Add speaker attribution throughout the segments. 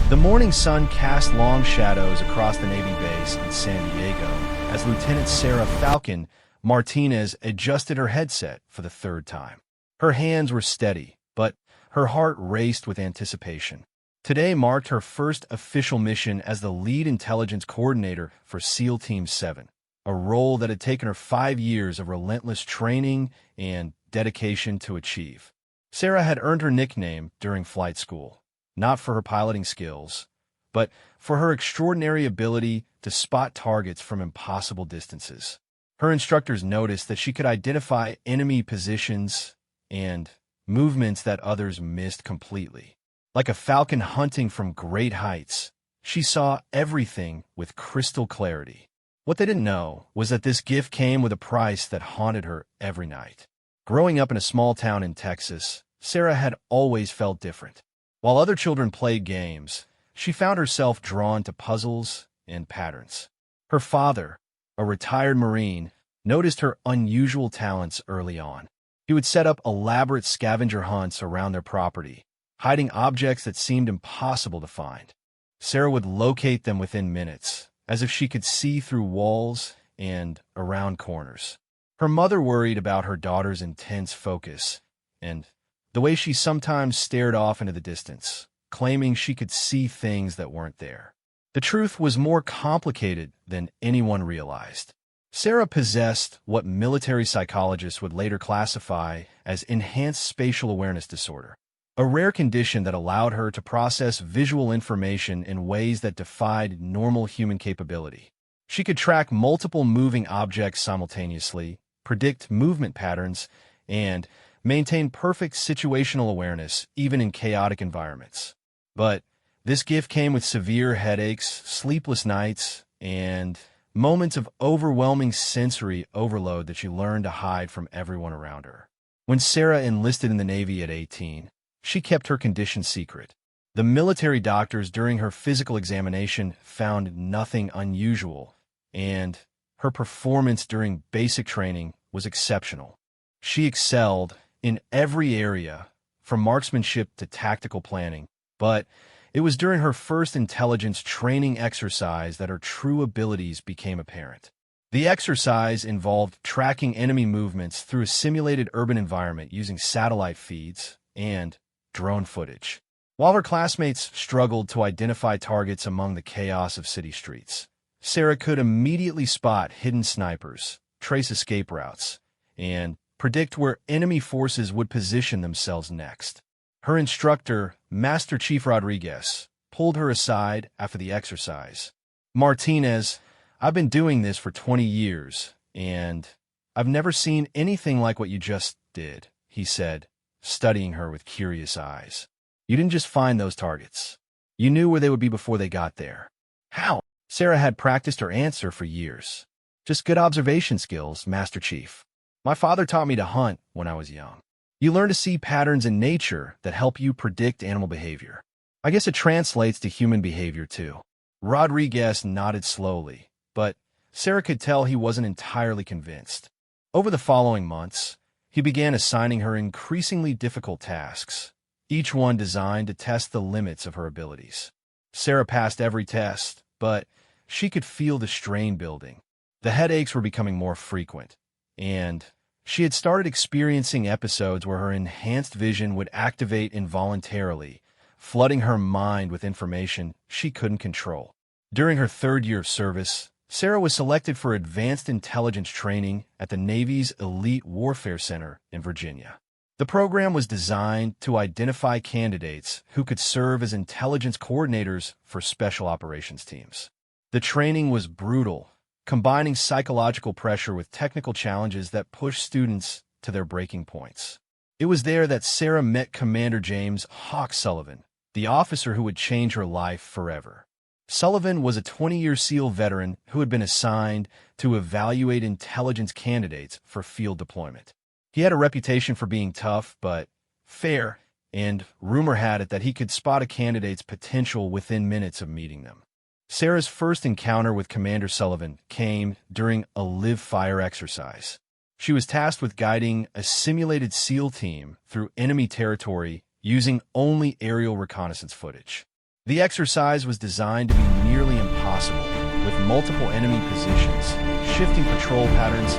Speaker 1: The morning sun cast long shadows across the Navy base in San Diego as Lieutenant Sarah Falcon Martinez adjusted her headset for the third time. Her hands were steady, but her heart raced with anticipation. Today marked her first official mission as the lead intelligence coordinator for SEAL Team 7, a role that had taken her 5 years of relentless training and dedication to achieve. Sarah had earned her nickname during flight school, not for her piloting skills, but for her extraordinary ability to spot targets from impossible distances. Her instructors noticed that she could identify enemy positions and movements that others missed completely. Like a falcon hunting from great heights, she saw everything with crystal clarity. What they didn't know was that this gift came with a price that haunted her every night. Growing up in a small town in Texas, Sarah had always felt different. While other children played games, she found herself drawn to puzzles and patterns. Her father, a retired Marine, noticed her unusual talents early on. He would set up elaborate scavenger hunts around their property, hiding objects that seemed impossible to find. Sarah would locate them within minutes, as if she could see through walls and around corners. Her mother worried about her daughter's intense focus and the way she sometimes stared off into the distance, claiming she could see things that weren't there. The truth was more complicated than anyone realized. Sarah possessed what military psychologists would later classify as enhanced spatial awareness disorder, a rare condition that allowed her to process visual information in ways that defied normal human capability. She could track multiple moving objects simultaneously, predict movement patterns, and maintain perfect situational awareness even in chaotic environments. But this gift came with severe headaches, sleepless nights, and moments of overwhelming sensory overload that she learned to hide from everyone around her. When Sarah enlisted in the Navy at 18, she kept her condition secret. The military doctors during her physical examination found nothing unusual, and her performance during basic training was exceptional. She excelled in every area, from marksmanship to tactical planning, but it was during her first intelligence training exercise that her true abilities became apparent. The exercise involved tracking enemy movements through a simulated urban environment using satellite feeds and drone footage. While her classmates struggled to identify targets among the chaos of city streets, Sarah could immediately spot hidden snipers, trace escape routes, and predict where enemy forces would position themselves next. Her instructor, Master Chief Rodriguez, pulled her aside after the exercise. "Martinez, I've been doing this for 20 years, and I've never seen anything like what you just did," he said, studying her with curious eyes. "You didn't just find those targets. You knew where they would be before they got there." "How?" Sarah had practiced her answer for years. "Just good observation skills, Master Chief. My father taught me to hunt when I was young. You learn to see patterns in nature that help you predict animal behavior. I guess it translates to human behavior too." Rodriguez nodded slowly, but Sarah could tell he wasn't entirely convinced. Over the following months, he began assigning her increasingly difficult tasks, each one designed to test the limits of her abilities. Sarah passed every test, but she could feel the strain building. The headaches were becoming more frequent, and she had started experiencing episodes where her enhanced vision would activate involuntarily, flooding her mind with information she couldn't control. During her third year of service, Sarah was selected for advanced intelligence training at the Navy's Elite Warfare Center in Virginia. The program was designed to identify candidates who could serve as intelligence coordinators for special operations teams. The training was brutal, combining psychological pressure with technical challenges that pushed students to their breaking points. It was there that Sarah met Commander James "Hawk" Sullivan, the officer who would change her life forever. Sullivan was a 20-year SEAL veteran who had been assigned to evaluate intelligence candidates for field deployment. He had a reputation for being tough but fair, and rumor had it that he could spot a candidate's potential within minutes of meeting them. Sarah's first encounter with Commander Sullivan came during a live-fire exercise. She was tasked with guiding a simulated SEAL team through enemy territory using only aerial reconnaissance footage. The exercise was designed to be nearly impossible, with multiple enemy positions, shifting patrol patterns,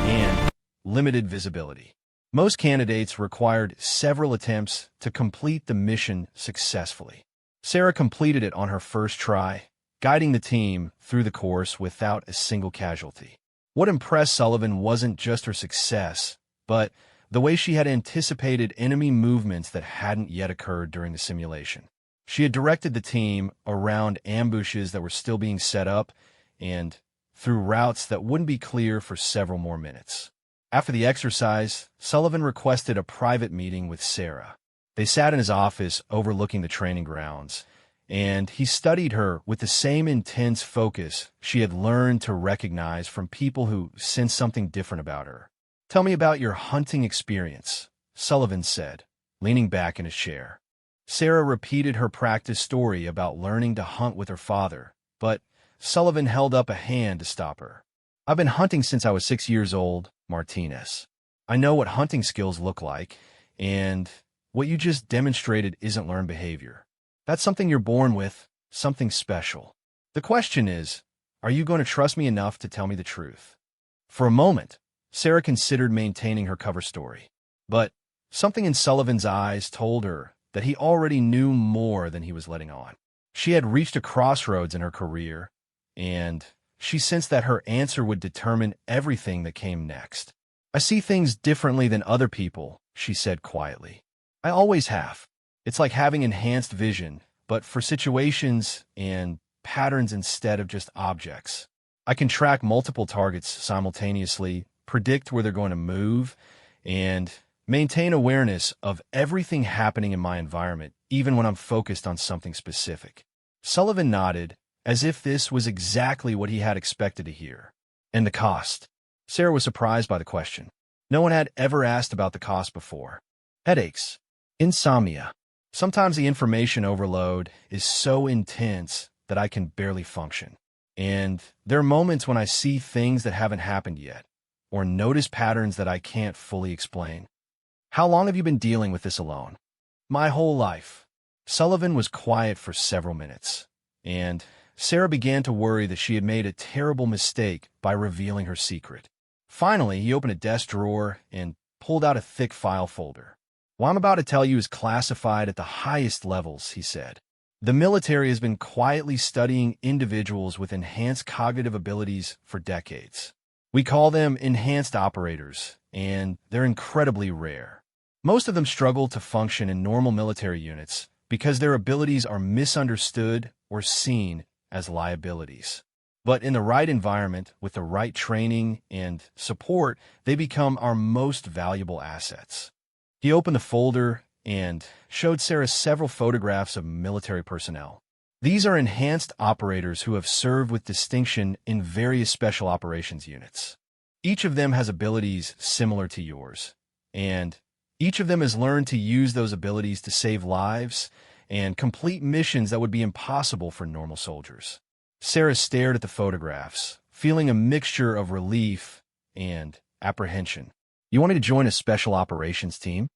Speaker 1: and limited visibility. Most candidates required several attempts to complete the mission successfully. Sarah completed it on her first try, guiding the team through the course without a single casualty. What impressed Sullivan wasn't just her success, but the way she had anticipated enemy movements that hadn't yet occurred during the simulation. She had directed the team around ambushes that were still being set up and through routes that wouldn't be clear for several more minutes. After the exercise, Sullivan requested a private meeting with Sarah. They sat in his office overlooking the training grounds, and he studied her with the same intense focus she had learned to recognize from people who sensed something different about her. "Tell me about your hunting experience," Sullivan said, leaning back in his chair. Sarah repeated her practice story about learning to hunt with her father, but Sullivan held up a hand to stop her. "I've been hunting since I was 6 years old, Martinez. I know what hunting skills look like, and what you just demonstrated isn't learned behavior. That's something you're born with, something special. The question is, are you going to trust me enough to tell me the truth?" For a moment, Sarah considered maintaining her cover story, but something in Sullivan's eyes told her that he already knew more than he was letting on. She had reached a crossroads in her career, and she sensed that her answer would determine everything that came next. "I see things differently than other people," she said quietly. "I always have. It's like having enhanced vision, but for situations and patterns instead of just objects. I can track multiple targets simultaneously, predict where they're going to move, and maintain awareness of everything happening in my environment, even when I'm focused on something specific." Sullivan nodded, as if this was exactly what he had expected to hear. "And the cost?" Sarah was surprised by the question. No one had ever asked about the cost before. "Headaches. Insomnia. Sometimes the information overload is so intense that I can barely function. And there are moments when I see things that haven't happened yet, or notice patterns that I can't fully explain." "How long have you been dealing with this alone?" "My whole life." Sullivan was quiet for several minutes, and Sarah began to worry that she had made a terrible mistake by revealing her secret. Finally, he opened a desk drawer and pulled out a thick file folder. "What I'm about to tell you is classified at the highest levels," he said. "The military has been quietly studying individuals with enhanced cognitive abilities for decades. We call them enhanced operators, and they're incredibly rare. Most of them struggle to function in normal military units because their abilities are misunderstood or seen as liabilities. But in the right environment, with the right training and support, they become our most valuable assets." He opened the folder and showed Sarah several photographs of military personnel. "These are enhanced operators who have served with distinction in various special operations units. Each of them has abilities similar to yours, and each of them has learned to use those abilities to save lives and complete missions that would be impossible for normal soldiers." Sarah stared at the photographs, feeling a mixture of relief and apprehension. "You wanted to join a special operations team?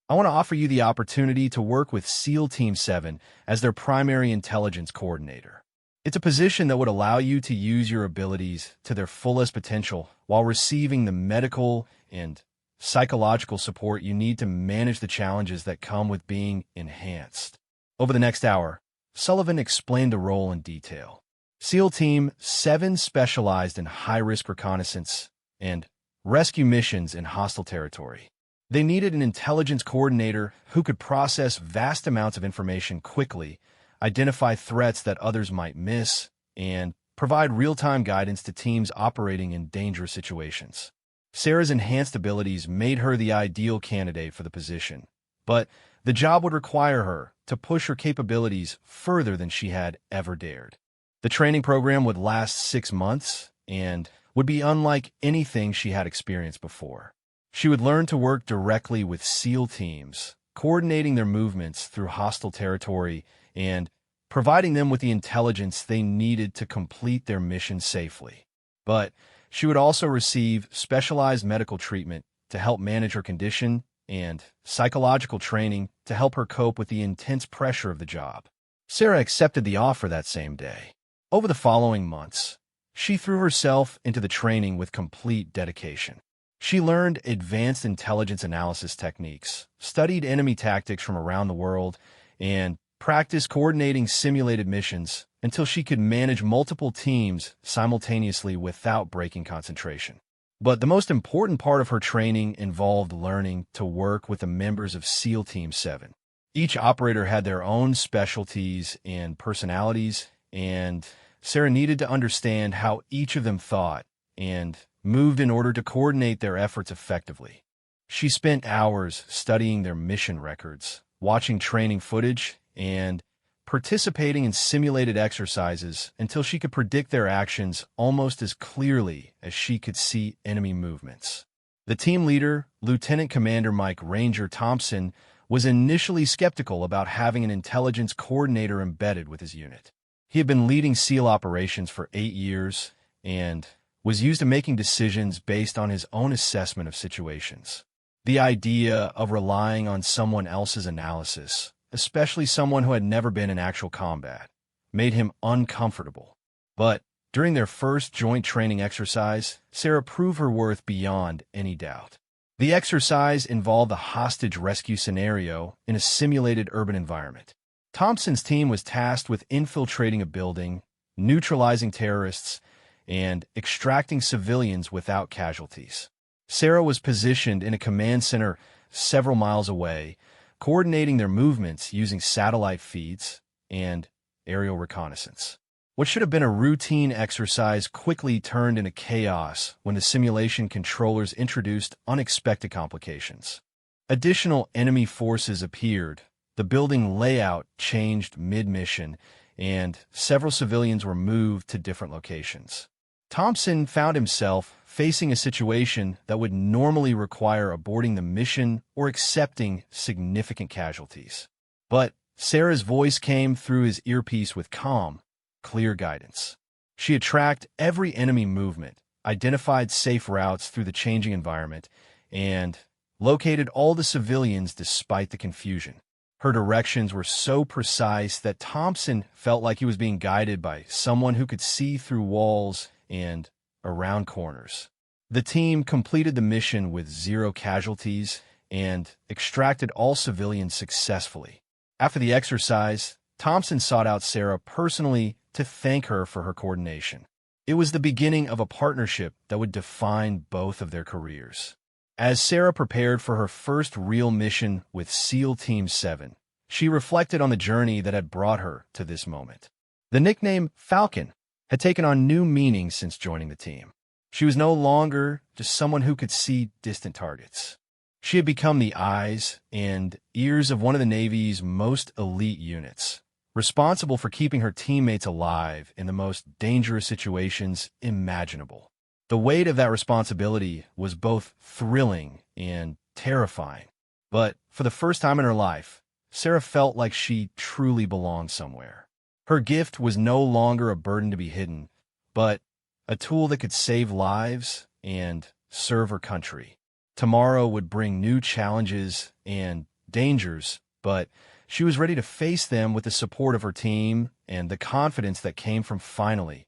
Speaker 1: I want to offer you the opportunity to work with SEAL Team 7 as their primary intelligence coordinator. It's a position that would allow you to use your abilities to their fullest potential while receiving the medical and psychological support you need to manage the challenges that come with being enhanced." Over the next hour, Sullivan explained the role in detail. SEAL Team 7 specialized in high-risk reconnaissance and rescue missions in hostile territory. They needed an intelligence coordinator who could process vast amounts of information quickly, identify threats that others might miss, and provide real-time guidance to teams operating in dangerous situations. Sarah's enhanced abilities made her the ideal candidate for the position, but the job would require her to push her capabilities further than she had ever dared. The training program would last 6 months and would be unlike anything she had experienced before. She would learn to work directly with SEAL teams, coordinating their movements through hostile territory and providing them with the intelligence they needed to complete their mission safely. But she would also receive specialized medical treatment to help manage her condition and psychological training to help her cope with the intense pressure of the job. Sarah accepted the offer that same day. Over the following months, she threw herself into the training with complete dedication. She learned advanced intelligence analysis techniques, studied enemy tactics from around the world, and practiced coordinating simulated missions until she could manage multiple teams simultaneously without breaking concentration. But the most important part of her training involved learning to work with the members of SEAL Team 7. Each operator had their own specialties and personalities, and Sarah needed to understand how each of them thought and moved in order to coordinate their efforts effectively. She spent hours studying their mission records, watching training footage, and participating in simulated exercises until she could predict their actions almost as clearly as she could see enemy movements. The team leader, Lieutenant Commander Mike Ranger Thompson, was initially skeptical about having an intelligence coordinator embedded with his unit. He had been leading SEAL operations for 8 years and was used to making decisions based on his own assessment of situations. The idea of relying on someone else's analysis, especially someone who had never been in actual combat, made him uncomfortable. But during their first joint training exercise, Sarah proved her worth beyond any doubt. The exercise involved a hostage rescue scenario in a simulated urban environment. Thompson's team was tasked with infiltrating a building, neutralizing terrorists, and extracting civilians without casualties. Sarah was positioned in a command center several miles away, coordinating their movements using satellite feeds and aerial reconnaissance. What should have been a routine exercise quickly turned into chaos when the simulation controllers introduced unexpected complications. Additional enemy forces appeared, the building layout changed mid-mission, and several civilians were moved to different locations. Thompson found himself facing a situation that would normally require aborting the mission or accepting significant casualties. But Sarah's voice came through his earpiece with calm, clear guidance. She had tracked every enemy movement, identified safe routes through the changing environment, and located all the civilians despite the confusion. Her directions were so precise that Thompson felt like he was being guided by someone who could see through walls and around corners. The team completed the mission with 0 casualties and extracted all civilians successfully. After the exercise, Thompson sought out Sarah personally to thank her for her coordination. It was the beginning of a partnership that would define both of their careers. As Sarah prepared for her first real mission with SEAL Team 7, she reflected on the journey that had brought her to this moment. The nickname Falcon had taken on new meaning since joining the team. She was no longer just someone who could see distant targets. She had become the eyes and ears of one of the Navy's most elite units, responsible for keeping her teammates alive in the most dangerous situations imaginable. The weight of that responsibility was both thrilling and terrifying. But for the first time in her life, Sarah felt like she truly belonged somewhere. Her gift was no longer a burden to be hidden, but a tool that could save lives and serve her country. Tomorrow would bring new challenges and dangers, but she was ready to face them with the support of her team and the confidence that came from finally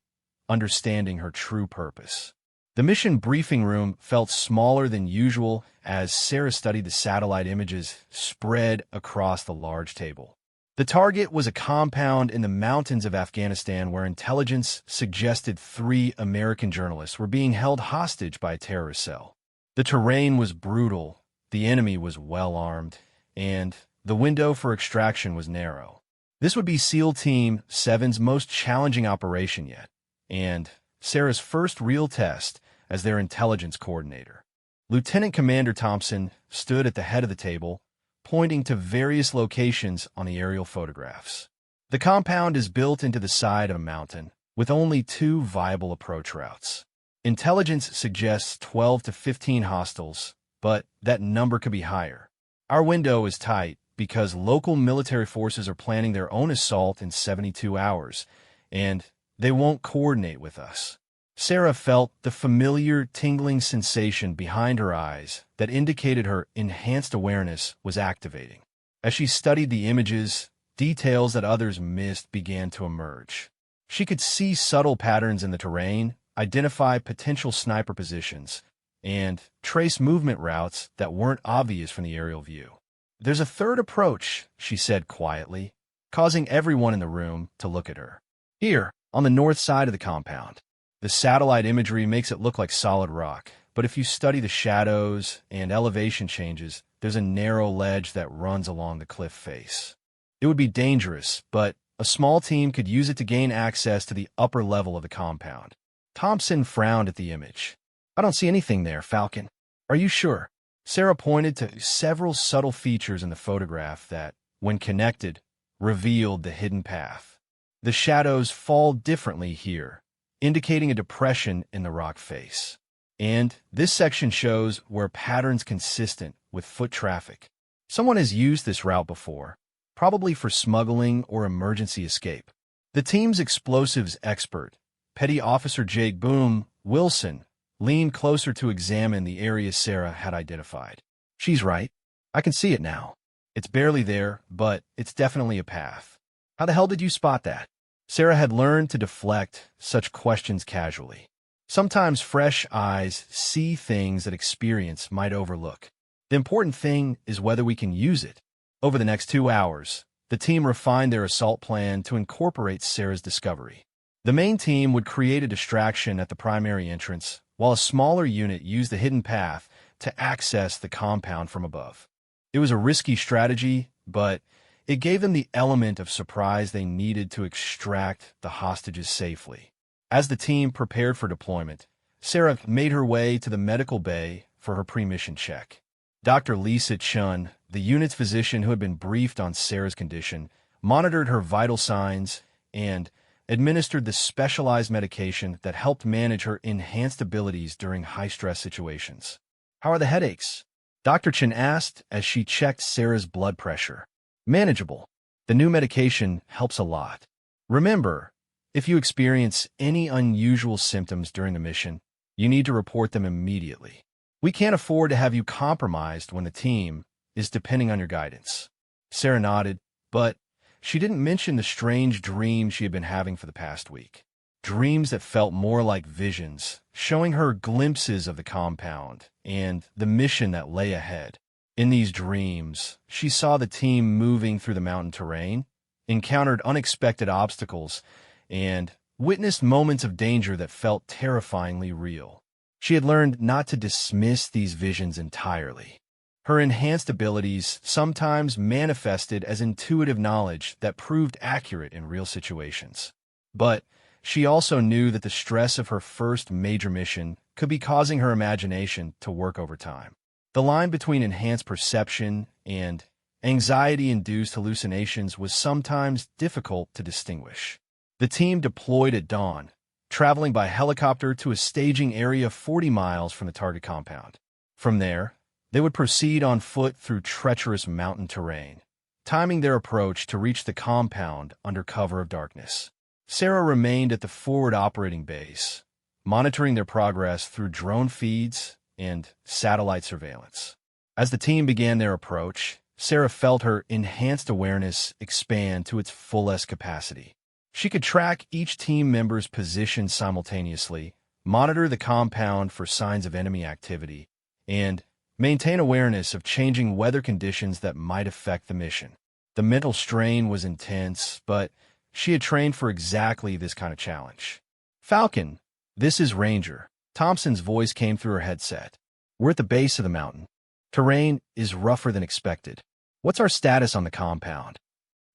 Speaker 1: understanding her true purpose. The mission briefing room felt smaller than usual as Sarah studied the satellite images spread across the large table. The target was a compound in the mountains of Afghanistan where intelligence suggested 3 American journalists were being held hostage by a terrorist cell. The terrain was brutal, the enemy was well-armed, and the window for extraction was narrow. This would be SEAL Team 7's most challenging operation yet, and Sarah's first real test as their intelligence coordinator. Lieutenant Commander Thompson stood at the head of the table, pointing to various locations on the aerial photographs. The compound is built into the side of a mountain, with only 2 viable approach routes. Intelligence suggests 12 to 15 hostiles, but that number could be higher. Our window is tight because local military forces are planning their own assault in 72 hours, and they won't coordinate with us. Sarah felt the familiar tingling sensation behind her eyes that indicated her enhanced awareness was activating. As she studied the images, details that others missed began to emerge. She could see subtle patterns in the terrain, identify potential sniper positions, and trace movement routes that weren't obvious from the aerial view. "There's a third approach," she said quietly, causing everyone in the room to look at her. "Here, on the north side of the compound." The satellite imagery makes it look like solid rock, but if you study the shadows and elevation changes, there's a narrow ledge that runs along the cliff face. It would be dangerous, but a small team could use it to gain access to the upper level of the compound. Thompson frowned at the image. "I don't see anything there, Falcon." "Are you sure?" Sarah pointed to several subtle features in the photograph that, when connected, revealed the hidden path. The shadows fall differently here, indicating a depression in the rock face. And this section shows where patterns consistent with foot traffic. Someone has used this route before, probably for smuggling or emergency escape. The team's explosives expert, Petty Officer Jake Boom Wilson, leaned closer to examine the area Sarah had identified. "She's right. I can see it now. It's barely there, but it's definitely a path." "How the hell did you spot that?" Sarah had learned to deflect such questions casually. Sometimes fresh eyes see things that experience might overlook. The important thing is whether we can use it. Over the next 2 hours, the team refined their assault plan to incorporate Sarah's discovery. The main team would create a distraction at the primary entrance, while a smaller unit used the hidden path to access the compound from above. It was a risky strategy, but it gave them the element of surprise they needed to extract the hostages safely. As the team prepared for deployment, Sarah made her way to the medical bay for her pre-mission check. Dr. Lisa Chun, the unit's physician who had been briefed on Sarah's condition, monitored her vital signs and administered the specialized medication that helped manage her enhanced abilities during high-stress situations. "How are the headaches?" Dr. Chin asked as she checked Sarah's blood pressure. "Manageable. The new medication helps a lot. Remember, if you experience any unusual symptoms during the mission, you need to report them immediately. We can't afford to have you compromised when the team is depending on your guidance." Sarah nodded, but she didn't mention the strange dreams she had been having for the past week. Dreams that felt more like visions, showing her glimpses of the compound and the mission that lay ahead. In these dreams, she saw the team moving through the mountain terrain, encountered unexpected obstacles, and witnessed moments of danger that felt terrifyingly real. She had learned not to dismiss these visions entirely. Her enhanced abilities sometimes manifested as intuitive knowledge that proved accurate in real situations. But she also knew that the stress of her first major mission could be causing her imagination to work overtime. The line between enhanced perception and anxiety-induced hallucinations was sometimes difficult to distinguish. The team deployed at dawn, traveling by helicopter to a staging area 40 miles from the target compound. From there, they would proceed on foot through treacherous mountain terrain, timing their approach to reach the compound under cover of darkness. Sarah remained at the forward operating base, monitoring their progress through drone feeds and satellite surveillance. As the team began their approach, Sarah felt her enhanced awareness expand to its fullest capacity. She could track each team member's position simultaneously, monitor the compound for signs of enemy activity, and maintain awareness of changing weather conditions that might affect the mission. The mental strain was intense, but she had trained for exactly this kind of challenge. "Falcon, this is Ranger." Thompson's voice came through her headset. "We're at the base of the mountain. Terrain is rougher than expected. What's our status on the compound?"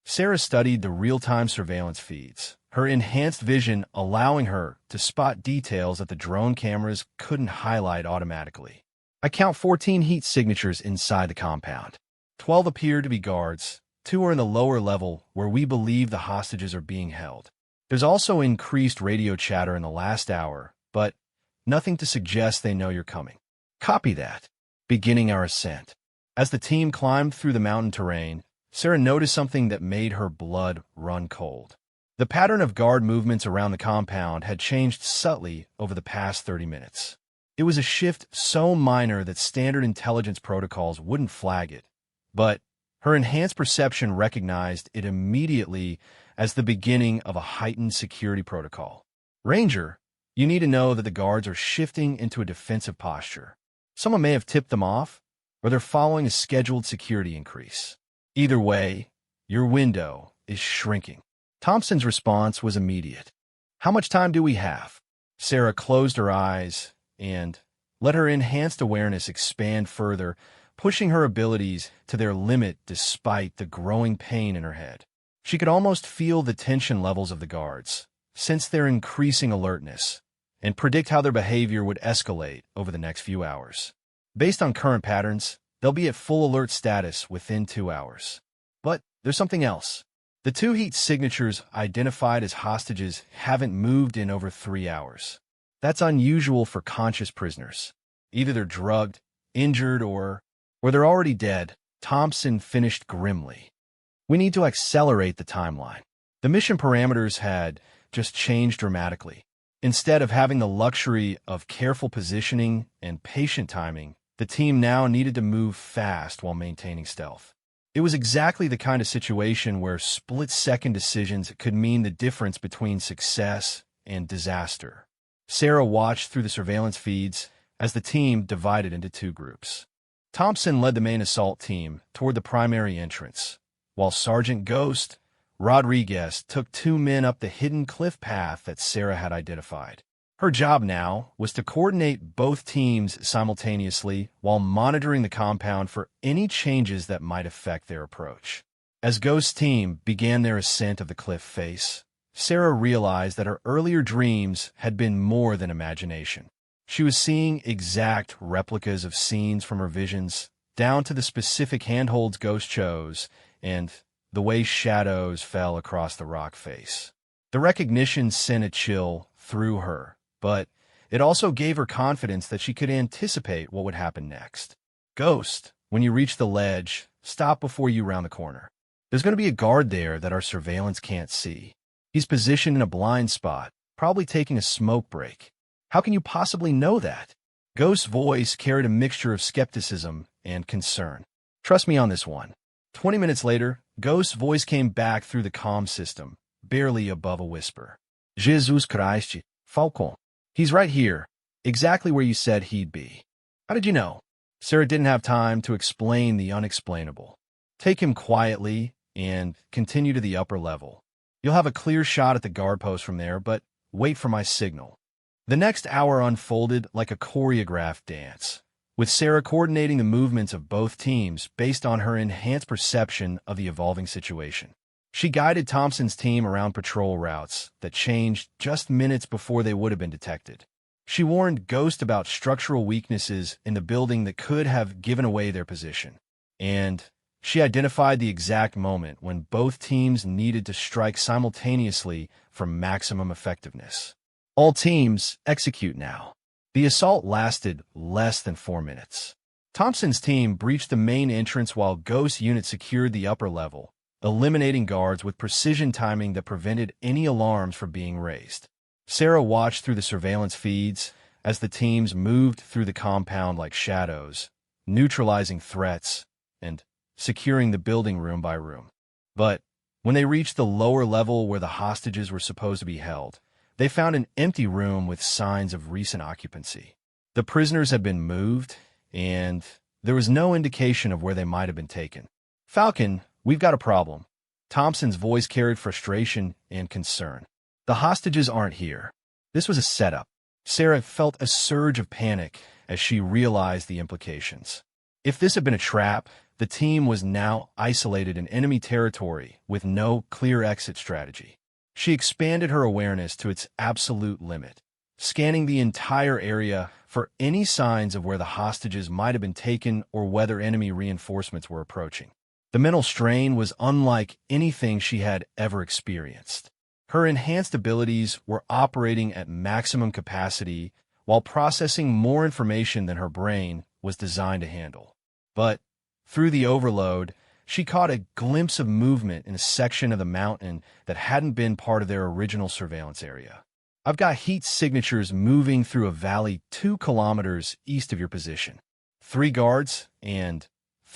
Speaker 1: Sarah studied the real-time surveillance feeds, her enhanced vision allowing her to spot details that the drone cameras couldn't highlight automatically. "I count 14 heat signatures inside the compound. 12 appear to be guards, 2 are in the lower level where we believe the hostages are being held. There's also increased radio chatter in the last hour, but nothing to suggest they know you're coming." "Copy that." Beginning our ascent. As the team climbed through the mountain terrain, Sarah noticed something that made her blood run cold. The pattern of guard movements around the compound had changed subtly over the past 30 minutes. It was a shift so minor that standard intelligence protocols wouldn't flag it, but Her enhanced perception recognized it immediately as the beginning of a heightened security protocol. Ranger, you need to know that the guards are shifting into a defensive posture. Someone may have tipped them off, or they're following a scheduled security increase. Either way, your window is shrinking. Thompson's response was immediate. How much time do we have? Sarah closed her eyes and let her enhanced awareness expand further, pushing her abilities to their limit despite the growing pain in her head. She could almost feel the tension levels of the guards, sense their increasing alertness, and predict how their behavior would escalate over the next few hours. Based on current patterns, they'll be at full alert status within 2 hours. But there's something else. The 2 heat signatures identified as hostages haven't moved in over 3 hours. That's unusual for conscious prisoners. Either they're drugged, injured, or they're already dead. Thompson finished grimly. We need to accelerate the timeline. The mission parameters had just changed dramatically. Instead of having the luxury of careful positioning and patient timing, the team now needed to move fast while maintaining stealth. It was exactly the kind of situation where split-second decisions could mean the difference between success and disaster. Sarah watched through the surveillance feeds as the team divided into 2 groups. Thompson led the main assault team toward the primary entrance, while Sergeant Ghost Rodriguez took 2 men up the hidden cliff path that Sarah had identified. Her job now was to coordinate both teams simultaneously while monitoring the compound for any changes that might affect their approach. As Ghost's team began their ascent of the cliff face, Sarah realized that her earlier dreams had been more than imagination. She was seeing exact replicas of scenes from her visions, down to the specific handholds Ghost chose and the way shadows fell across the rock face. The recognition sent a chill through her, but it also gave her confidence that she could anticipate what would happen next. Ghost, when you reach the ledge, stop before you round the corner. There's going to be a guard there that our surveillance can't see. He's positioned in a blind spot, probably taking a smoke break. How can you possibly know that? Ghost's voice carried a mixture of skepticism and concern. Trust me on this one. 20 minutes later, Ghost's voice came back through the comm system, barely above a whisper. Jesus Christ, Falcon. He's right here, exactly where you said he'd be. How did you know? Sarah didn't have time to explain the unexplainable. Take him quietly and continue to the upper level. You'll have a clear shot at the guard post from there, but wait for my signal. The next hour unfolded like a choreographed dance, with Sarah coordinating the movements of both teams based on her enhanced perception of the evolving situation. She guided Thompson's team around patrol routes that changed just minutes before they would have been detected. She warned Ghost about structural weaknesses in the building that could have given away their position. And she identified the exact moment when both teams needed to strike simultaneously for maximum effectiveness. All teams execute now. The assault lasted less than 4 minutes. Thompson's team breached the main entrance while Ghost's unit secured the upper level, eliminating guards with precision timing that prevented any alarms from being raised. Sarah watched through the surveillance feeds as the teams moved through the compound like shadows, neutralizing threats and securing the building room by room. But when they reached the lower level where the hostages were supposed to be held, they found an empty room with signs of recent occupancy. The prisoners had been moved, and there was no indication of where they might have been taken. Falcon, we've got a problem. Thompson's voice carried frustration and concern. The hostages aren't here. This was a setup. Sarah felt a surge of panic as she realized the implications. If this had been a trap, the team was now isolated in enemy territory with no clear exit strategy. She expanded her awareness to its absolute limit, scanning the entire area for any signs of where the hostages might have been taken or whether enemy reinforcements were approaching. The mental strain was unlike anything she had ever experienced. Her enhanced abilities were operating at maximum capacity while processing more information than her brain was designed to handle. But through the overload, she caught a glimpse of movement in a section of the mountain that hadn't been part of their original surveillance area. I've got heat signatures moving through a valley 2 kilometers east of your position. 3 guards and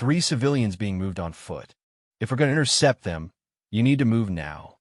Speaker 1: 3 civilians being moved on foot. If we're going to intercept them, you need to move now.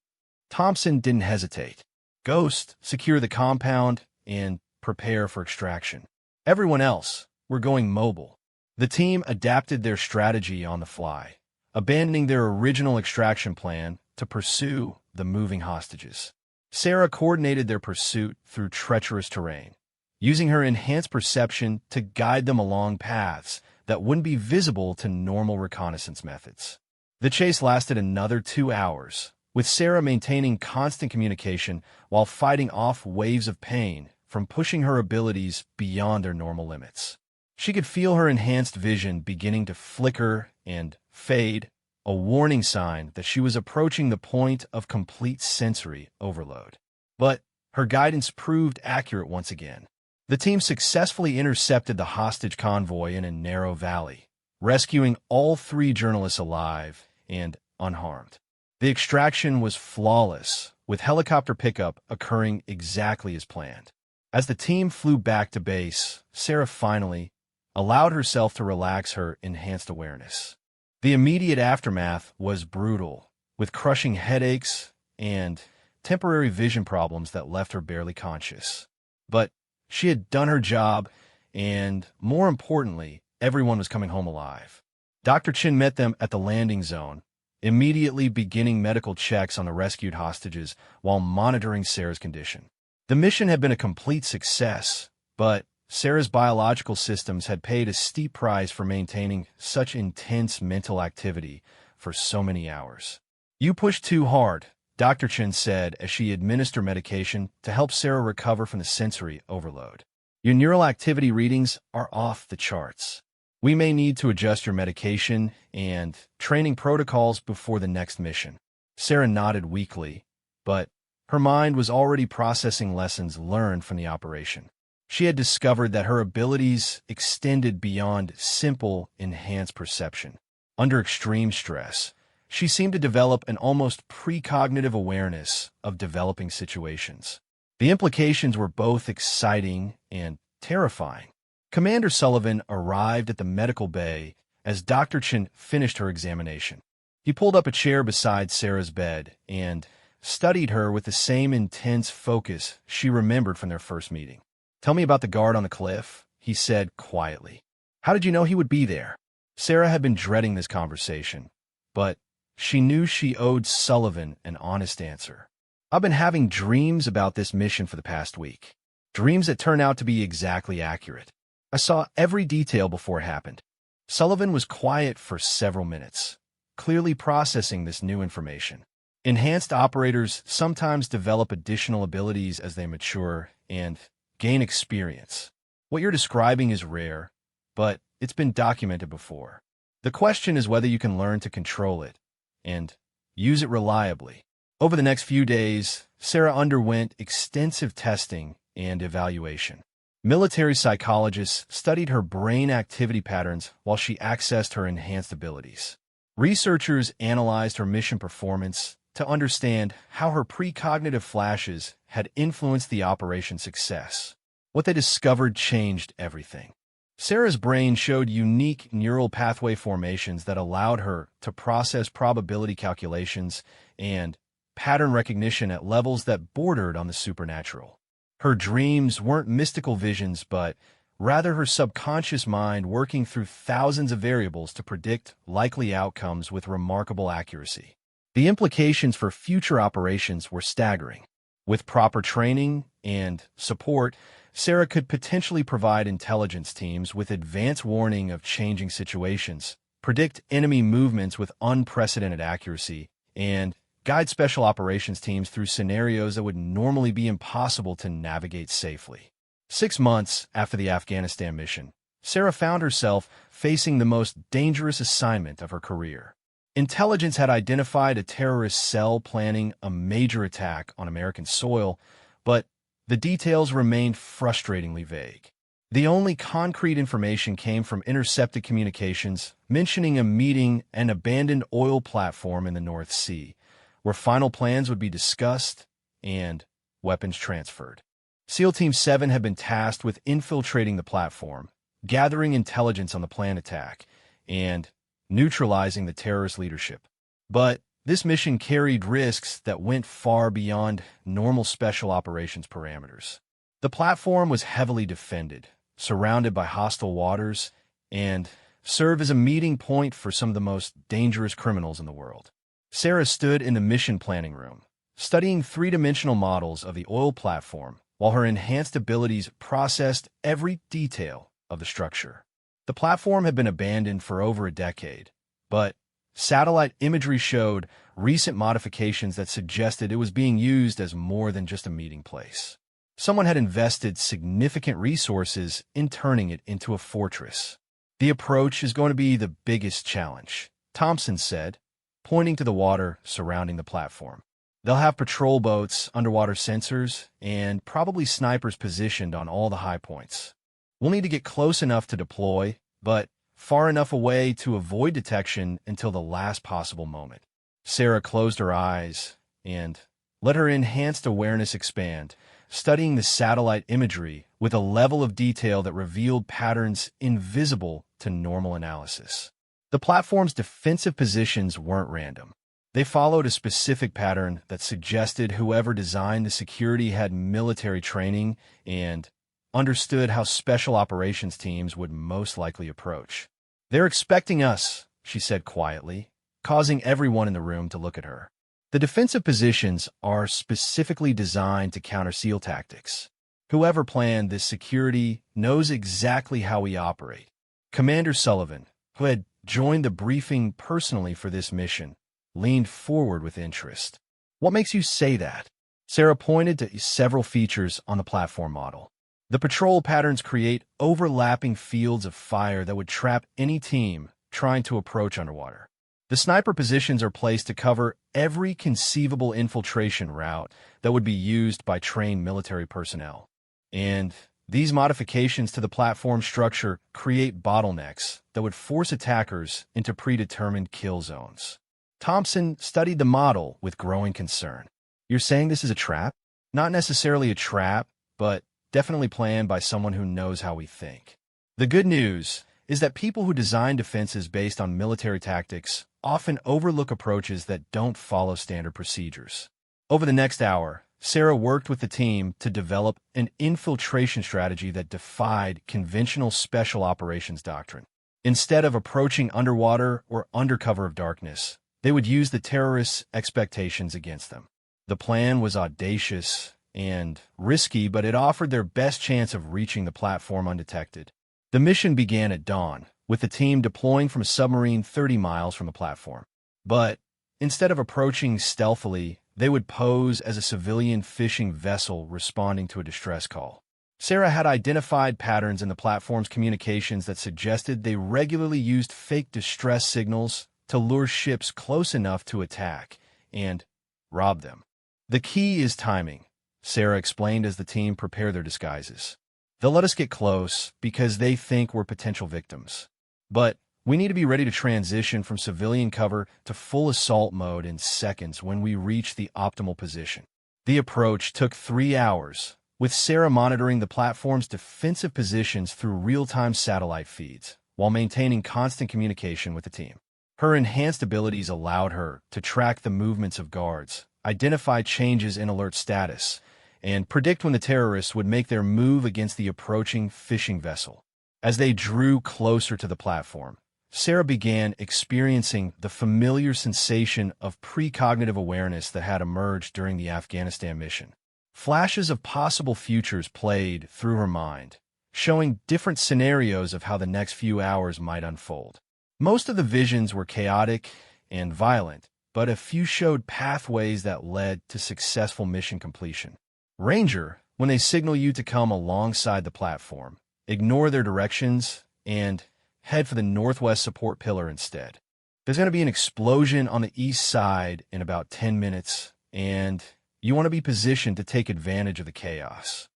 Speaker 1: Thompson didn't hesitate. Ghost, secure the compound, and prepare for extraction. Everyone else, we're going mobile. The team adapted their strategy on the fly, abandoning their original extraction plan to pursue the moving hostages. Sarah coordinated their pursuit through treacherous terrain, using her enhanced perception to guide them along paths that wouldn't be visible to normal reconnaissance methods. The chase lasted another 2 hours, with Sarah maintaining constant communication while fighting off waves of pain from pushing her abilities beyond their normal limits. She could feel her enhanced vision beginning to flicker and fade, a warning sign that she was approaching the point of complete sensory overload. But her guidance proved accurate once again. The team successfully intercepted the hostage convoy in a narrow valley, rescuing all 3 journalists alive and unharmed. The extraction was flawless, with helicopter pickup occurring exactly as planned. As the team flew back to base, Sarah finally allowed herself to relax her enhanced awareness. The immediate aftermath was brutal, with crushing headaches and temporary vision problems that left her barely conscious. But she had done her job, and more importantly, everyone was coming home alive. Dr. Chin met them at the landing zone, immediately beginning medical checks on the rescued hostages while monitoring Sarah's condition. The mission had been a complete success, but Sarah's biological systems had paid a steep price for maintaining such intense mental activity for so many hours. "You pushed too hard," Dr. Chin said as she administered medication to help Sarah recover from the sensory overload. "Your neural activity readings are off the charts. We may need to adjust your medication and training protocols before the next mission." Sarah nodded weakly, but her mind was already processing lessons learned from the operation. She had discovered that her abilities extended beyond simple enhanced perception. Under extreme stress, she seemed to develop an almost precognitive awareness of developing situations. The implications were both exciting and terrifying. Commander Sullivan arrived at the medical bay as Dr. Chin finished her examination. He pulled up a chair beside Sarah's bed and studied her with the same intense focus she remembered from their first meeting. "Tell me about the guard on the cliff," he said quietly. "How did you know he would be there?" Sarah had been dreading this conversation, but she knew she owed Sullivan an honest answer. "I've been having dreams about this mission for the past week. Dreams that turned out to be exactly accurate. I saw every detail before it happened." Sullivan was quiet for several minutes, clearly processing this new information. Enhanced operators sometimes develop additional abilities as they mature and gain experience. What you're describing is rare, but it's been documented before. The question is whether you can learn to control it and use it reliably. Over the next few days, Sarah underwent extensive testing and evaluation. Military psychologists studied her brain activity patterns while she accessed her enhanced abilities. Researchers analyzed her mission performance to understand how her precognitive flashes had influenced the operation's success. What they discovered changed everything. Sarah's brain showed unique neural pathway formations that allowed her to process probability calculations and pattern recognition at levels that bordered on the supernatural. Her dreams weren't mystical visions, but rather her subconscious mind working through thousands of variables to predict likely outcomes with remarkable accuracy. The implications for future operations were staggering. With proper training and support, Sarah could potentially provide intelligence teams with advance warning of changing situations, predict enemy movements with unprecedented accuracy, and guide special operations teams through scenarios that would normally be impossible to navigate safely. 6 months after the Afghanistan mission, Sarah found herself facing the most dangerous assignment of her career. Intelligence had identified a terrorist cell planning a major attack on American soil, but the details remained frustratingly vague. The only concrete information came from intercepted communications mentioning a meeting an abandoned oil platform in the North Sea, where final plans would be discussed and weapons transferred. SEAL Team 7 had been tasked with infiltrating the platform, gathering intelligence on the planned attack, and neutralizing the terrorist leadership. But this mission carried risks that went far beyond normal special operations parameters. The platform was heavily defended, surrounded by hostile waters, and served as a meeting point for some of the most dangerous criminals in the world. Sarah stood in the mission planning room, studying three-dimensional models of the oil platform while her enhanced abilities processed every detail of the structure. The platform had been abandoned for over a decade, but satellite imagery showed recent modifications that suggested it was being used as more than just a meeting place. Someone had invested significant resources in turning it into a fortress. The approach is going to be the biggest challenge, Thompson said, pointing to the water surrounding the platform. They'll have patrol boats, underwater sensors, and probably snipers positioned on all the high points. We'll need to get close enough to deploy, but far enough away to avoid detection until the last possible moment. Sarah closed her eyes and let her enhanced awareness expand, studying the satellite imagery with a level of detail that revealed patterns invisible to normal analysis. The platform's defensive positions weren't random. They followed a specific pattern that suggested whoever designed the security had military training and understood how special operations teams would most likely approach. "They're expecting us," she said quietly, causing everyone in the room to look at her. The defensive positions are specifically designed to counter SEAL tactics. Whoever planned this security knows exactly how we operate. Commander Sullivan, who had joined the briefing personally for this mission, leaned forward with interest. "What makes you say that?" Sarah pointed to several features on the platform model. The patrol patterns create overlapping fields of fire that would trap any team trying to approach underwater. The sniper positions are placed to cover every conceivable infiltration route that would be used by trained military personnel. And these modifications to the platform structure create bottlenecks that would force attackers into predetermined kill zones. Thompson studied the model with growing concern. "You're saying this is a trap?" "Not necessarily a trap, but definitely planned by someone who knows how we think." The good news is that people who design defenses based on military tactics often overlook approaches that don't follow standard procedures. Over the next hour, Sarah worked with the team to develop an infiltration strategy that defied conventional special operations doctrine. Instead of approaching underwater or under cover of darkness, they would use the terrorists' expectations against them. The plan was audacious and risky, but it offered their best chance of reaching the platform undetected. The mission began at dawn, with the team deploying from a submarine 30 miles from the platform. But instead of approaching stealthily, they would pose as a civilian fishing vessel responding to a distress call. Sarah had identified patterns in the platform's communications that suggested they regularly used fake distress signals to lure ships close enough to attack and rob them. "The key is timing," Sarah explained as the team prepared their disguises. "They'll let us get close because they think we're potential victims. But we need to be ready to transition from civilian cover to full assault mode in seconds when we reach the optimal position." The approach took 3 hours, with Sarah monitoring the platform's defensive positions through real-time satellite feeds, while maintaining constant communication with the team. Her enhanced abilities allowed her to track the movements of guards, identify changes in alert status, and predict when the terrorists would make their move against the approaching fishing vessel. As they drew closer to the platform, Sarah began experiencing the familiar sensation of precognitive awareness that had emerged during the Afghanistan mission. Flashes of possible futures played through her mind, showing different scenarios of how the next few hours might unfold. Most of the visions were chaotic and violent, but a few showed pathways that led to successful mission completion. Ranger, when they signal you to come alongside the platform, ignore their directions and head for the northwest support pillar instead. There's going to be an explosion on the east side in about 10 minutes, and you want to be positioned to take advantage of the chaos.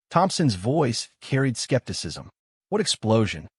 Speaker 1: Thompson's voice carried skepticism. "What explosion?"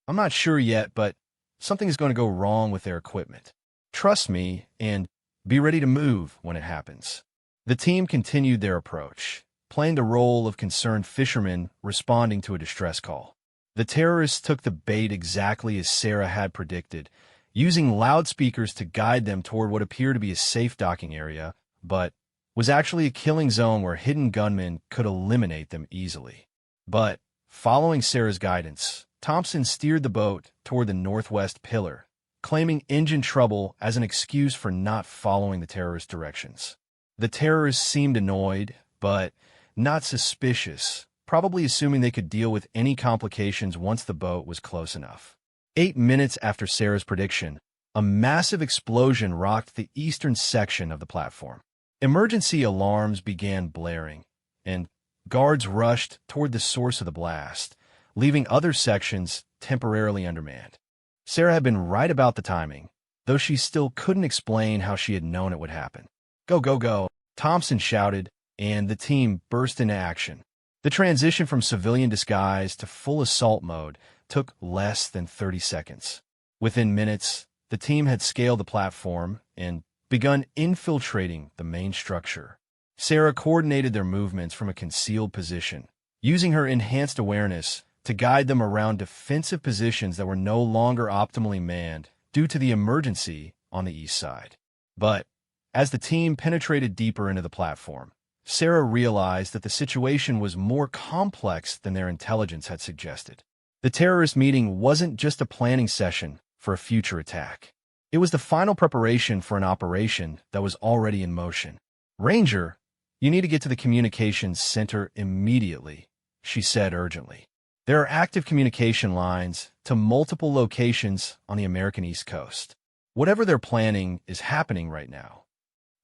Speaker 1: "I'm not sure yet, but something is going to go wrong with their equipment. Trust me and be ready to move when it happens." The team continued their approach, playing the role of concerned fishermen responding to a distress call. The terrorists took the bait exactly as Sarah had predicted, using loudspeakers to guide them toward what appeared to be a safe docking area, but was actually a killing zone where hidden gunmen could eliminate them easily. But, following Sarah's guidance, Thompson steered the boat toward the northwest pillar, claiming engine trouble as an excuse for not following the terrorist directions. The terrorists seemed annoyed, but not suspicious, probably assuming they could deal with any complications once the boat was close enough. 8 minutes after Sarah's prediction, a massive explosion rocked the eastern section of the platform. Emergency alarms began blaring, and guards rushed toward the source of the blast, leaving other sections temporarily undermanned. Sarah had been right about the timing, though she still couldn't explain how she had known it would happen. "Go, go, go," Thompson shouted, and the team burst into action. The transition from civilian disguise to full assault mode took less than 30 seconds. Within minutes, the team had scaled the platform and begun infiltrating the main structure. Sarah coordinated their movements from a concealed position, using her enhanced awareness to guide them around defensive positions that were no longer optimally manned due to the emergency on the east side. But as the team penetrated deeper into the platform, Sarah realized that the situation was more complex than their intelligence had suggested. The terrorist meeting wasn't just a planning session for a future attack. It was the final preparation for an operation that was already in motion. "Ranger, you need to get to the communications center immediately," she said urgently. "There are active communication lines to multiple locations on the American East Coast. Whatever they're planning is happening right now."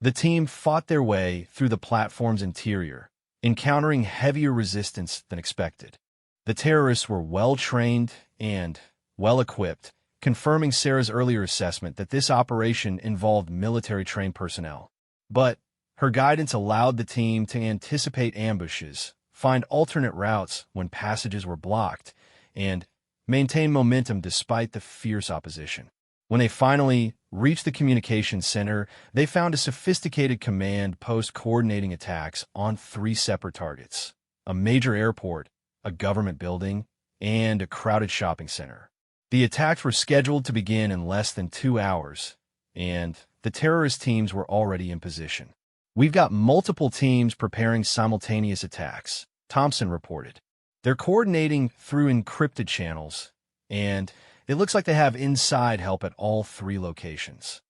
Speaker 1: The team fought their way through the platform's interior, encountering heavier resistance than expected. The terrorists were well-trained and well-equipped, confirming Sarah's earlier assessment that this operation involved military-trained personnel. But her guidance allowed the team to anticipate ambushes, find alternate routes when passages were blocked, and maintain momentum despite the fierce opposition. When they finally reached the communications center, they found a sophisticated command post coordinating attacks on 3 separate targets: a major airport, a government building, and a crowded shopping center. The attacks were scheduled to begin in less than 2 hours, and the terrorist teams were already in position. "We've got multiple teams preparing simultaneous attacks," Thompson reported. "They're coordinating through encrypted channels, and it looks like they have inside help at all 3 locations."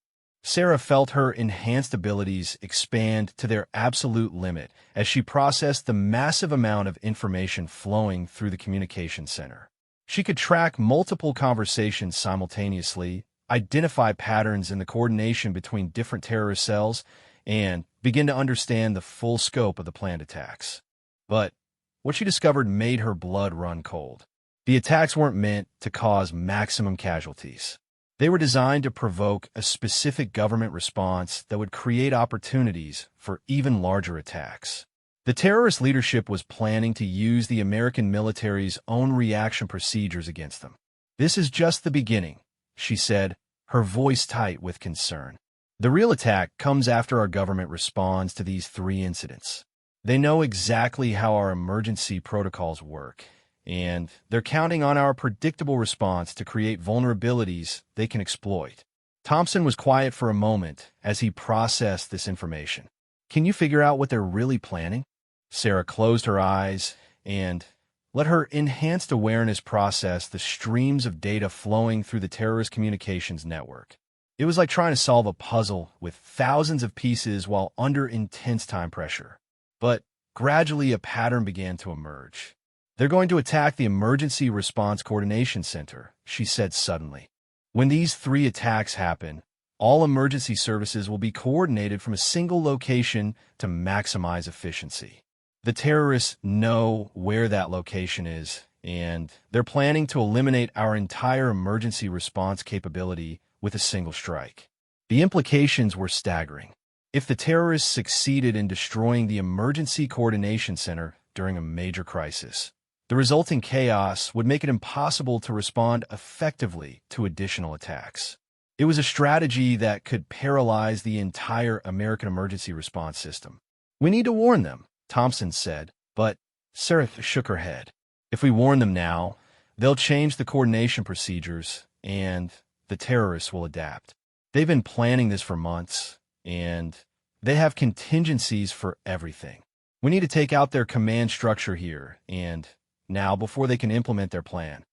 Speaker 1: Sarah felt her enhanced abilities expand to their absolute limit as she processed the massive amount of information flowing through the communications center. She could track multiple conversations simultaneously, identify patterns in the coordination between different terrorist cells, and begin to understand the full scope of the planned attacks. But what she discovered made her blood run cold. The attacks weren't meant to cause maximum casualties. They were designed to provoke a specific government response that would create opportunities for even larger attacks. The terrorist leadership was planning to use the American military's own reaction procedures against them. "This is just the beginning," she said, her voice tight with concern. "The real attack comes after our government responds to these 3 incidents. They know exactly how our emergency protocols work, and they're counting on our predictable response to create vulnerabilities they can exploit." Thompson was quiet for a moment as he processed this information. "Can you figure out what they're really planning?" Sarah closed her eyes and let her enhanced awareness process the streams of data flowing through the terrorist communications network. It was like trying to solve a puzzle with thousands of pieces while under intense time pressure. But gradually a pattern began to emerge. "They're going to attack the Emergency Response Coordination Center," she said suddenly. "When these 3 attacks happen, all emergency services will be coordinated from a single location to maximize efficiency. The terrorists know where that location is, and they're planning to eliminate our entire emergency response capability with a single strike." The implications were staggering. If the terrorists succeeded in destroying the Emergency Coordination Center during a major crisis, the resulting chaos would make it impossible to respond effectively to additional attacks. It was a strategy that could paralyze the entire American emergency response system. "We need to warn them," Thompson said, but Sarah shook her head. "If we warn them now, they'll change the coordination procedures, and the terrorists will adapt. They've been planning this for months, and they have contingencies for everything. We need to take out their command structure here, and now before they can implement their plan.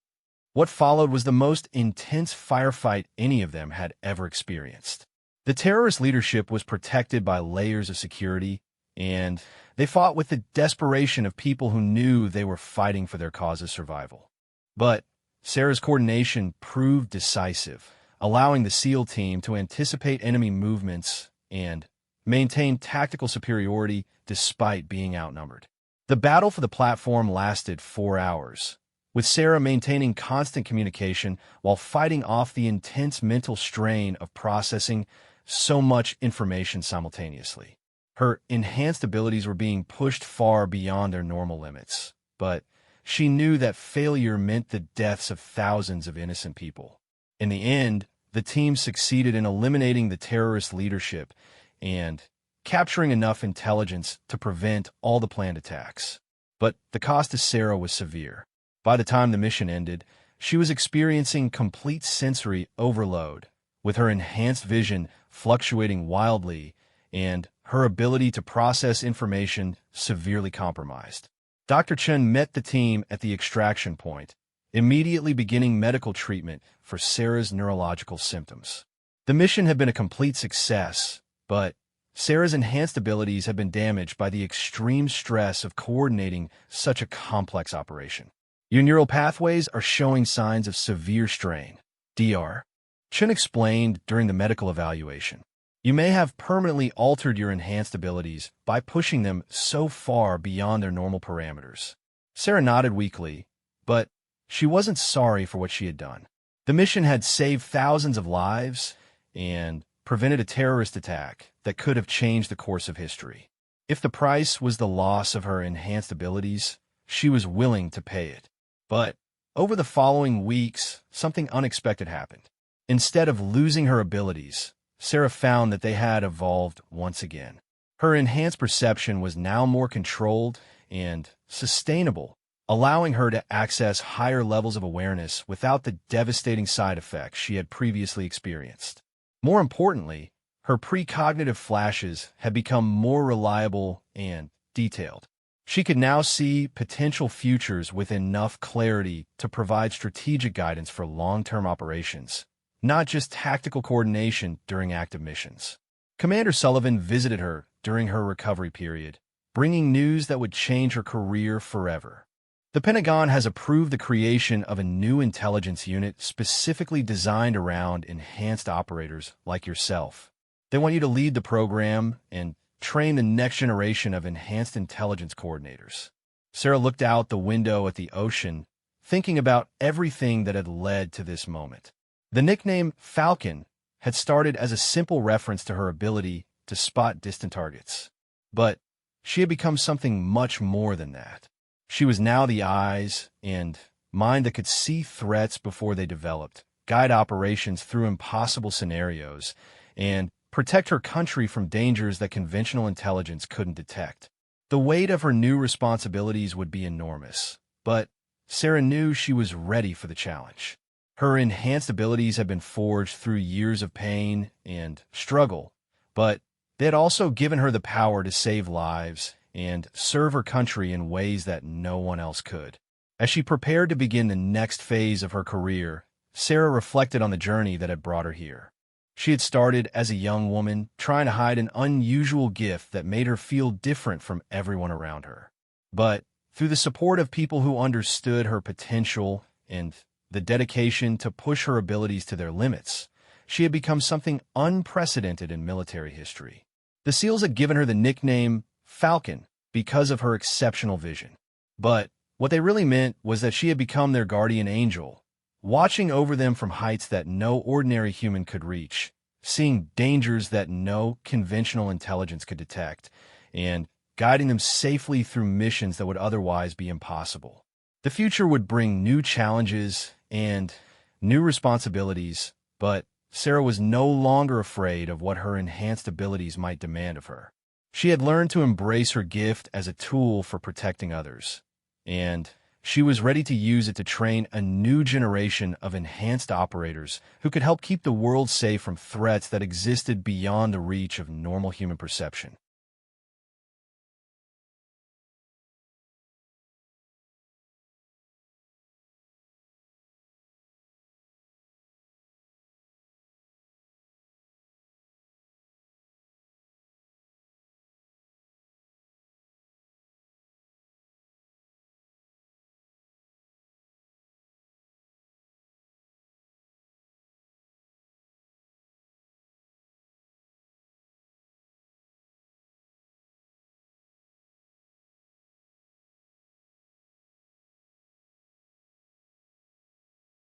Speaker 1: What followed was the most intense firefight any of them had ever experienced. The terrorist leadership was protected by layers of security, and they fought with the desperation of people who knew they were fighting for their cause's survival. But Sarah's coordination proved decisive, allowing the SEAL team to anticipate enemy movements and maintain tactical superiority despite being outnumbered. The battle for the platform lasted 4 hours, with Sarah maintaining constant communication while fighting off the intense mental strain of processing so much information simultaneously. Her enhanced abilities were being pushed far beyond their normal limits, but she knew that failure meant the deaths of thousands of innocent people. In the end, the team succeeded in eliminating the terrorist leadership and capturing enough intelligence to prevent all the planned attacks. But the cost to Sarah was severe. By the time the mission ended, she was experiencing complete sensory overload, with her enhanced vision fluctuating wildly and her ability to process information severely compromised. Dr. Chen met the team at the extraction point, immediately beginning medical treatment for Sarah's neurological symptoms. The mission had been a complete success, but Sarah's enhanced abilities had been damaged by the extreme stress of coordinating such a complex operation. Your neural pathways are showing signs of severe strain, Dr. Chen explained during the medical evaluation. You may have permanently altered your enhanced abilities by pushing them so far beyond their normal parameters. Sarah nodded weakly, but she wasn't sorry for what she had done. The mission had saved thousands of lives and prevented a terrorist attack that could have changed the course of history. If the price was the loss of her enhanced abilities, she was willing to pay it. But over the following weeks, something unexpected happened. Instead of losing her abilities, Sarah found that they had evolved once again. Her enhanced perception was now more controlled and sustainable, allowing her to access higher levels of awareness without the devastating side effects she had previously experienced. More importantly, her precognitive flashes had become more reliable and detailed. She could now see potential futures with enough clarity to provide strategic guidance for long-term operations, not just tactical coordination during active missions. Commander Sullivan visited her during her recovery period, bringing news that would change her career forever. The Pentagon has approved the creation of a new intelligence unit specifically designed around enhanced operators like yourself. They want you to lead the program and train the next generation of enhanced intelligence coordinators. Sarah looked out the window at the ocean, thinking about everything that had led to this moment. The nickname Falcon had started as a simple reference to her ability to spot distant targets. But she had become something much more than that. She was now the eyes and mind that could see threats before they developed, guide operations through impossible scenarios, and protect her country from dangers that conventional intelligence couldn't detect. The weight of her new responsibilities would be enormous, but Sarah knew she was ready for the challenge. Her enhanced abilities had been forged through years of pain and struggle, but they had also given her the power to save lives and serve her country in ways that no one else could. As she prepared to begin the next phase of her career, Sarah reflected on the journey that had brought her here. She had started as a young woman, trying to hide an unusual gift that made her feel different from everyone around her. But through the support of people who understood her potential and the dedication to push her abilities to their limits, she had become something unprecedented in military history. The SEALs had given her the nickname Falcon because of her exceptional vision. But what they really meant was that she had become their guardian angel, watching over them from heights that no ordinary human could reach, seeing dangers that no conventional intelligence could detect, and guiding them safely through missions that would otherwise be impossible. The future would bring new challenges and new responsibilities, but Sarah was no longer afraid of what her enhanced abilities might demand of her. She had learned to embrace her gift as a tool for protecting others, and She was ready to use it to train a new generation of enhanced operators who could help keep the world safe from threats that existed beyond the reach of normal human perception.